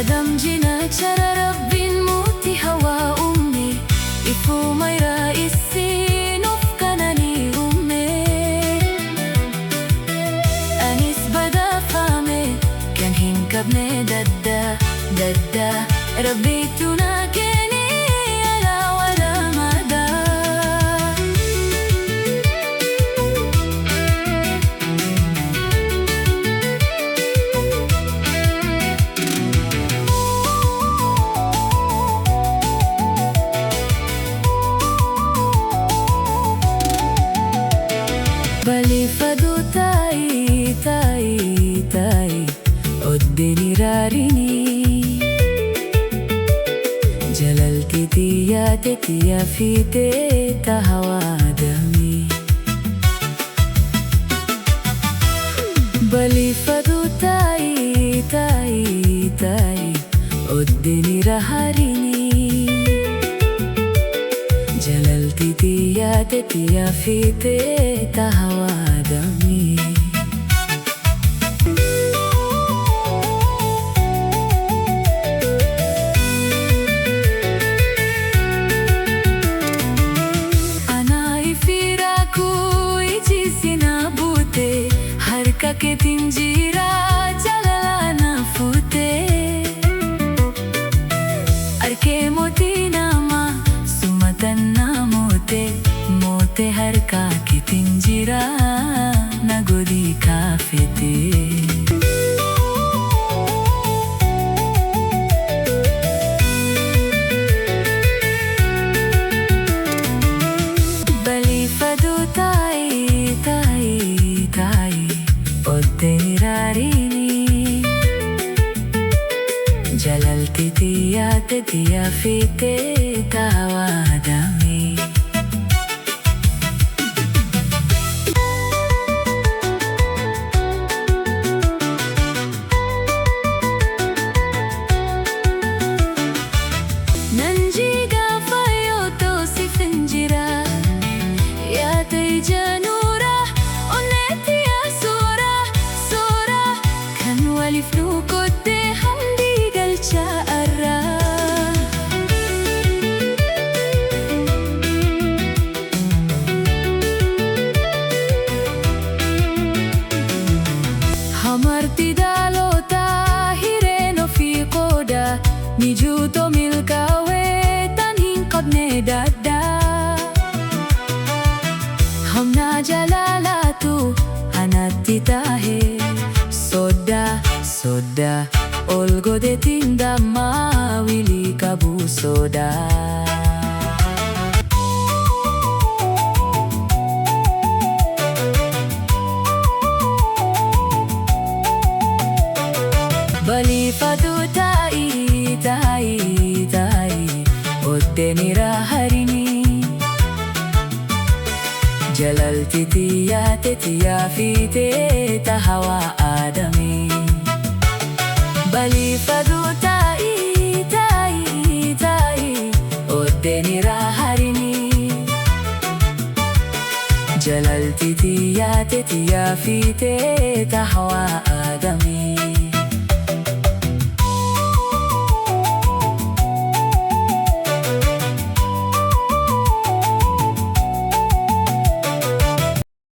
آدم جناچر ربين موتي هوا أمي إفو ماي رئيسي نفكنني أمي أنيس بدا فامي كان هنكبني ددا ددا ربيتنا كني على ولا مدى بلي فدو تاي تاي تاي ودني راريني جلالتي تيا تيا في تيتا هوا دمي بلي فدو تاي تاي تاي ودني راريني جلالتي تيا تيا في تيتا هوا دمي Harka ke tinjira jalala fute arke moti nama sumatan na mote mote harka ke tinjira nagodi kafete bali fadu tai tai tai ودني راريني جلالتي تيا تيا في تيتا هوا دمي ننجي قافايو توسي فنجرا يا تيجانو walifnu kote hamdi galcha arra hamarti dalota hireno fi qoda nijuto milkawe tanhin qadne dadda hamna jalalatu anatti tahe soda soda olgode tinda mawili kabu soda bali fadu tai tai tai oddeni raharini jalalti tiya tiya fi teta hawa adami bali fadu tai tai tai oddeni raharini jalalti tiya fi teta hawa adami